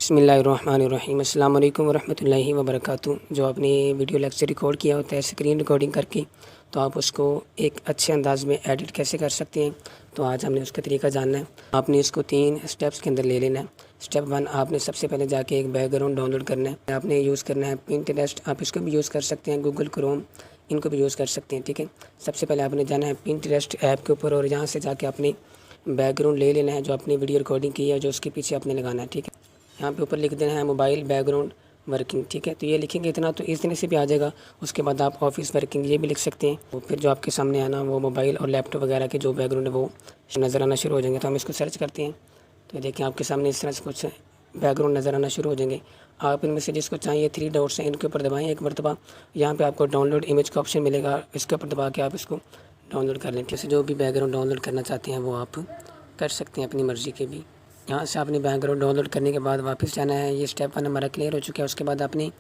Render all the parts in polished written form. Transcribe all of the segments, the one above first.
बिस्मिल्लाहिर्रहमानिर्रहीम अस्सलाम वालेकुम वरहमतुल्लाहि वबरकातुहू। जो आपने वीडियो लेक्चर रिकॉर्ड किया होता है स्क्रीन रिकॉर्डिंग करके, तो आप उसको एक अच्छे अंदाज में एडिट कैसे कर सकते हैं, तो आज हमने उसका तरीका जानना है। आपने इसको 3 स्टेप्स के अंदर ले लेना है। स्टेप 1, आपने सबसे पहले जाके एक बैकग्राउंड डाउनलोड करना है। आपने यूज़ करना है पिंटरेस्ट, आप इसको भी यूज़ कर सकते हैं, गूगल क्रोम, इनको भी यूज़ कर सकते हैं। ठीक है, सबसे पहले आपने जाना है पिंटरेस्ट ऐप के ऊपर और यहाँ से जाके अपनी बैकग्राउंड ले लेना है जो आपने वीडियो रिकॉर्डिंग की है, जो उसके पीछे आपने लगाना है। ठीक है, यहाँ पे ऊपर लिख देना है मोबाइल बैकग्राउंड वर्किंग। ठीक है, तो ये लिखेंगे इतना तो इस तरह से भी आ जाएगा। उसके बाद आप ऑफिस वर्किंग ये भी लिख सकते हैं। तो फिर जो आपके सामने है ना, वो मोबाइल और लैपटॉप वगैरह के जो बैकग्राउंड है वो नज़र आना शुरू हो जाएंगे। तो हम इसको सर्च करते हैं, तो देखिए आपके सामने इस तरह से कुछ बैकग्राउंड नज़र आना शुरू हो जाएंगे। आप इनमें से जिसको चाहिए 3 डॉट्स हैं, इनके ऊपर दबाएँ एक मरतबा। यहाँ पे आपको डाउनलोड इमेज का ऑप्शन मिलेगा, इसके ऊपर दबा के आप इसको डाउनलोड कर लें। जैसे जो भी बैकग्राउंड डाउनलोड करना चाहते हैं वो आप कर सकते हैं अपनी मर्ज़ी के भी। यहाँ से आपने बैकग्राउंड डाउनलोड करने के बाद वापस जाना है। ये स्टेप 1 हमारा क्लियर हो चुका है। उसके बाद आपने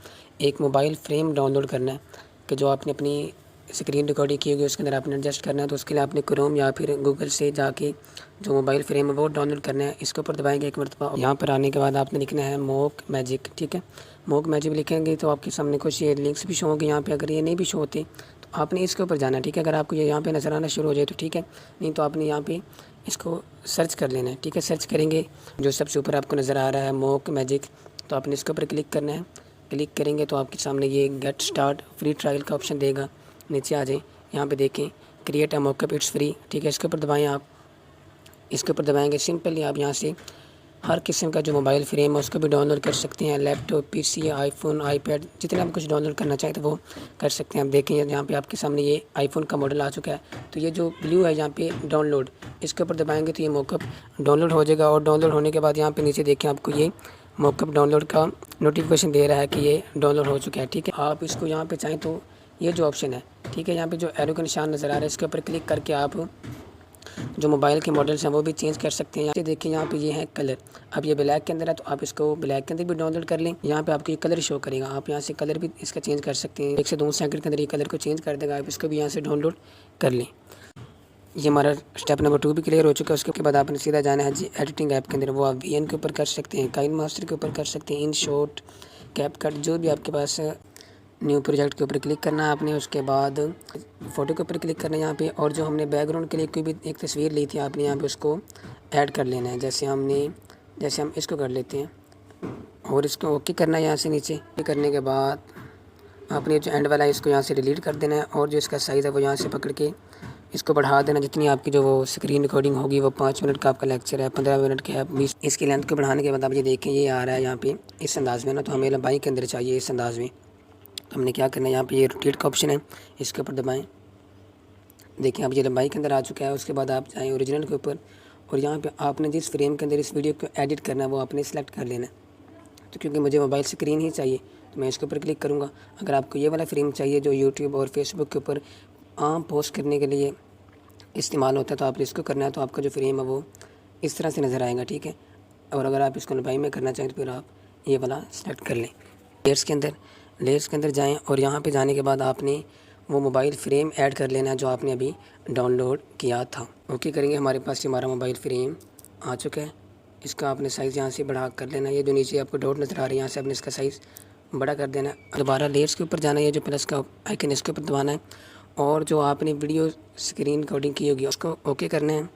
एक मोबाइल फ्रेम डाउनलोड करना है कि जो आपने अपनी स्क्रीन रिकॉर्डिंग की होगी उसके अंदर आपने एडजस्ट करना है। तो उसके लिए आपने क्रोम या फिर गूगल से जाके जो मोबाइल फ्रेम है वो डाउनलोड करना है। इसके ऊपर दबाएंगे एक मरतबा। यहाँ पर आने के बाद आपने लिखना है मोक मैजिक। ठीक है, मोक मैजिक लिखेंगे तो आपके सामने कुछ ये लिंक्स भी शो होंगे यहाँ पे। अगर ये नहीं भी शो होते तो आपने इसके ऊपर जाना है। ठीक है, अगर आपको ये यहाँ पे नज़र आना शुरू हो जाए तो ठीक है, नहीं तो आपने यहाँ पे इसको सर्च कर लेना है। ठीक है, सर्च करेंगे जो सबसे ऊपर आपको नज़र आ रहा है मोक मैजिक, तो आपने इसके ऊपर क्लिक करना है। क्लिक करेंगे तो आपके सामने ये गेट स्टार्ट फ्री ट्रायल का ऑप्शन देगा। नीचे आ जाए, यहाँ पे देखें create a mock-up it's free. ठीक है, इसके ऊपर दबाएँ आप। इसके ऊपर दबाएंगे सिंपली आप यहाँ से हर किस्म का जो मोबाइल फ्रेम है उसको भी डाउनलोड कर सकते हैं। लैपटॉप, पीसी, आईफोन, आईपैड, जितना आप कुछ डाउनलोड करना चाहें तो वो कर सकते हैं। आप देखें यहाँ पे आपके सामने ये आईफोन का मॉडल आ चुका है। तो ये जो ब्लू है यहाँ पे डाउनलोड, इसके ऊपर दबाएंगे तो ये मॉकअप डाउनलोड हो जाएगा। और डाउनलोड होने के बाद यहाँ पे नीचे देखें आपको ये मॉकअप डाउनलोड का नोटिफिकेशन दे रहा है कि ये डाउनलोड हो चुका है। ठीक है, आप इसको यहाँ पे चाहें तो ये जो ऑप्शन है, ठीक है, यहाँ पे जो एरो का निशान नज़र आ रहा है इसके ऊपर क्लिक करके आप जो मोबाइल के मॉडल्स हैं वो भी चेंज कर सकते हैं। यहाँ देखिए यहाँ पे ये है कलर। अब ये ब्लैक के अंदर है तो आप इसको ब्लैक के अंदर भी डाउनलोड कर लें। यहाँ पे आपको ये कलर शो करेगा, आप यहाँ से कलर भी इसका चेंज कर सकते हैं। 1 से 2 सेकंड के अंदर ये कलर को चेंज कर देगा। आप इसको भी यहाँ से डाउनलोड कर लें। ये हमारा स्टेप नंबर 2 भी क्लियर हो चुका है। उसके बाद आपने सीधा जाना है जी एडिटिंग ऐप के अंदर। वो आप वीएन के ऊपर कर सकते हैं, काइन मास्टर के ऊपर कर सकते हैं, इन शॉट, कैपकट, जो भी आपके पास न्यू प्रोजेक्ट के ऊपर क्लिक करना है आपने। उसके बाद फ़ोटो के ऊपर क्लिक करना है यहाँ पे। और जो हमने बैकग्राउंड के लिए कोई भी एक तस्वीर ली थी आपने यहाँ पे उसको ऐड कर लेना है। जैसे हम इसको कर लेते हैं और इसको ओके करना है यहाँ से नीचे। करने के बाद आपने जो एंड वाला है इसको यहाँ से डिलीट कर देना है। और जो इसका साइज़ है वो यहाँ से पकड़ के इसको बढ़ा देना। जितनी आपकी जो वो स्क्रीन रिकॉर्डिंग होगी, वो 5 मिनट का आपका लेक्चर है, 15 मिनट का है, 20, इसकी लेंथ को बढ़ाने के बाद आप ये देखें ये आ रहा है यहाँ पे इस अंदाज़ में ना। तो हमें लंबाई के अंदर चाहिए इस अंदाज़ में। तो हमने क्या करना है, यहाँ पे ये रोटेट का ऑप्शन है, इसके ऊपर दबाएं। देखिए अब ये लंबाई के अंदर आ चुका है। उसके बाद आप जाएँ ओरिजिनल के ऊपर और यहाँ पे आपने जिस फ्रेम के अंदर इस वीडियो को एडिट करना है वो आपने सेलेक्ट कर लेना है। तो क्योंकि मुझे मोबाइल स्क्रीन ही चाहिए तो मैं इसके ऊपर क्लिक करूँगा। अगर आपको ये वाला फ्रेम चाहिए जो यूट्यूब और फेसबुक के ऊपर आम पोस्ट करने के लिए इस्तेमाल होता है तो आपने इसको करना है। तो आपका जो फ्रेम है वो इस तरह से नज़र आएगा। ठीक है, और अगर आप इसको लंबाई में करना चाहें तो फिर आप ये वाला सेलेक्ट कर लें। लेयर्स के अंदर जाएं और यहाँ पे जाने के बाद आपने वो मोबाइल फ्रेम ऐड कर लेना है जो आपने अभी डाउनलोड किया था। ओके करेंगे, हमारे पास हमारा मोबाइल फ्रेम आ चुका है। इसका आपने साइज़ यहाँ से बढ़ा कर लेना है। ये जो नीचे आपको डॉट नज़र आ रही है यहाँ से आपने इसका साइज़ बड़ा कर देना है। दोबारा लेयर्स के ऊपर जाना है, ये जो प्लस का आइकन इसके ऊपर दबाना है और जो आपने वीडियो स्क्रीन रिकॉर्डिंग की होगी उसको ओके करना है।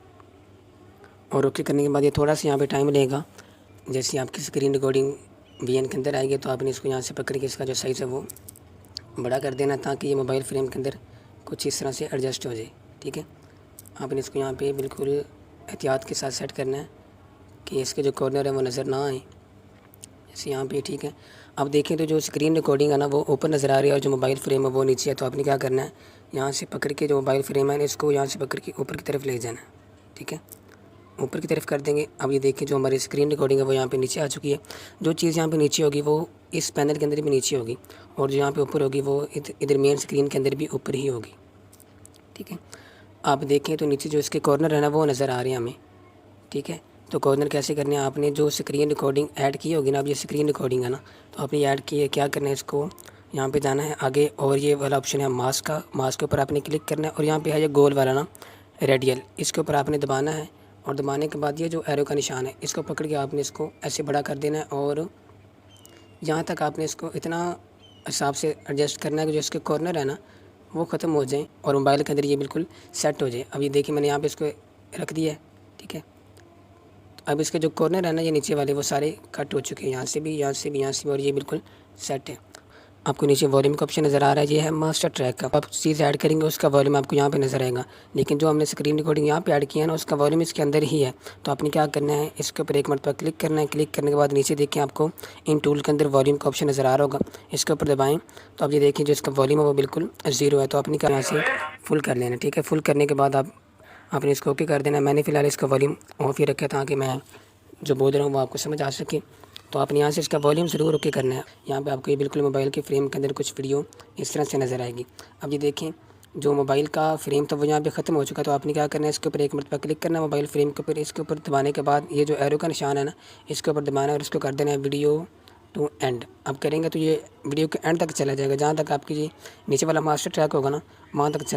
और ओके करने के बाद ये थोड़ा सा यहाँ पे टाइम लेगा। जैसे आपकी स्क्रीन रिकॉर्डिंग वीएन के अंदर आएगी तो आपने इसको यहाँ से पकड़ के इसका जो साइज़ है वो बड़ा कर देना ताकि ये मोबाइल फ्रेम के अंदर कुछ इस तरह से एडजस्ट हो जाए। ठीक है, आपने इसको यहाँ पे बिल्कुल एहतियात के साथ सेट करना है कि इसके जो कॉर्नर है वो नज़र ना आए, जैसे यहाँ पे। ठीक है, अब देखें तो जो स्क्रीन रिकॉर्डिंग है ना वो ऊपर नज़र आ रही है और जो मोबाइल फ्रेम है वो नीचे है। तो आपने क्या करना है, यहाँ से पकड़ के जो मोबाइल फ्रेम है इसको यहाँ से पकड़ के ऊपर की तरफ ले जाना है। ठीक है, ऊपर की तरफ कर देंगे। अब ये देखिए जो हमारी स्क्रीन रिकॉर्डिंग है वो यहाँ पे नीचे आ चुकी है। जो चीज़ यहाँ पे नीचे होगी वो इस पैनल के अंदर भी नीचे होगी और जो यहाँ पे ऊपर होगी वो इधर मेन स्क्रीन के अंदर भी ऊपर ही होगी। ठीक है, आप देखें तो नीचे जो इसके कॉर्नर है ना वो नज़र आ रहे हैं हमें। ठीक है, तो कॉर्नर कैसे करने हैं, आपने जो स्क्रीन रिकॉर्डिंग ऐड की होगी ना, अब ये स्क्रीन रिकॉर्डिंग है ना, तो आपने ऐड की है, क्या करना है, इसको यहाँ पे जाना है आगे और ये वाला ऑप्शन है मास्क का। मास्क के ऊपर आपने क्लिक करना है और यहाँ पे है ये गोल वाला ना रेडियल, इसके ऊपर आपने दबाना है। और दबाने के बाद ये जो एरो का निशान है इसको पकड़ के आपने इसको ऐसे बड़ा कर देना है और यहाँ तक आपने इसको इतना हिसाब से एडजस्ट करना है कि जो इसके कॉर्नर है ना वो ख़त्म हो जाए और मोबाइल के अंदर ये बिल्कुल सेट हो जाए। अब ये देखिए मैंने यहाँ पे इसको रख दिया है, ठीक है। अब इसके जो कॉर्नर है ना ये नीचे वाले वो सारे कट हो चुके हैं, यहाँ से भी, यहाँ से भी, यहाँ से भी, और ये बिल्कुल सेट है। आपको नीचे वॉल्यूम का ऑप्शन नज़र आ रहा है, ये है मास्टर ट्रैक का। आप चीज़ ऐड करेंगे उसका वॉल्यूम आपको यहाँ पे नज़र आएगा, लेकिन जो हमने स्क्रीन रिकॉर्डिंग यहाँ पे ऐड किया है ना उसका वॉल्यूम इसके अंदर ही है। तो आपने क्या करना है, इसके ऊपर एक मरतबा क्लिक करना है। क्लिक करने के बाद नीचे देखें आपको इन टूल के अंदर वॉल्यूम का ऑप्शन नज़र आ रहा होगा, इसके ऊपर दबाएँ तो आप ये देखें जो इसका वॉल्यूम है वो बिल्कुल 0 है। तो आपने क्या यहाँ से फुल कर लेना, ठीक है। फुल करने के बाद आपने इसको ओके कर देना। मैंने फ़िलहाल इसका वॉल्यूम ऑफ ही रखा ताकि मैं जो बोल रहा हूँ वो आपको समझ आ सके। तो आपने यहाँ से इसका वॉल्यूम ज़रूर ओके करना है। यहाँ पे आपको ये बिल्कुल मोबाइल के फ्रेम के अंदर कुछ वीडियो इस तरह से नज़र आएगी। अब ये देखें जो मोबाइल का फ्रेम था वो यहाँ पे ख़त्म हो चुका। तो आपने क्या करना है, इसके ऊपर एक मरतबा क्लिक करना है मोबाइल फ्रेम के ऊपर। इसके ऊपर दबाने के बाद ये जो एरो का निशान है ना इसके ऊपर दबाना है और इसको कर देना है वीडियो टू एंड। अब करेंगे तो ये वीडियो के एंड तक चला जाएगा, जहाँ तक आपकी ये नीचे वाला मास्टर ट्रैक होगा ना वहाँ तक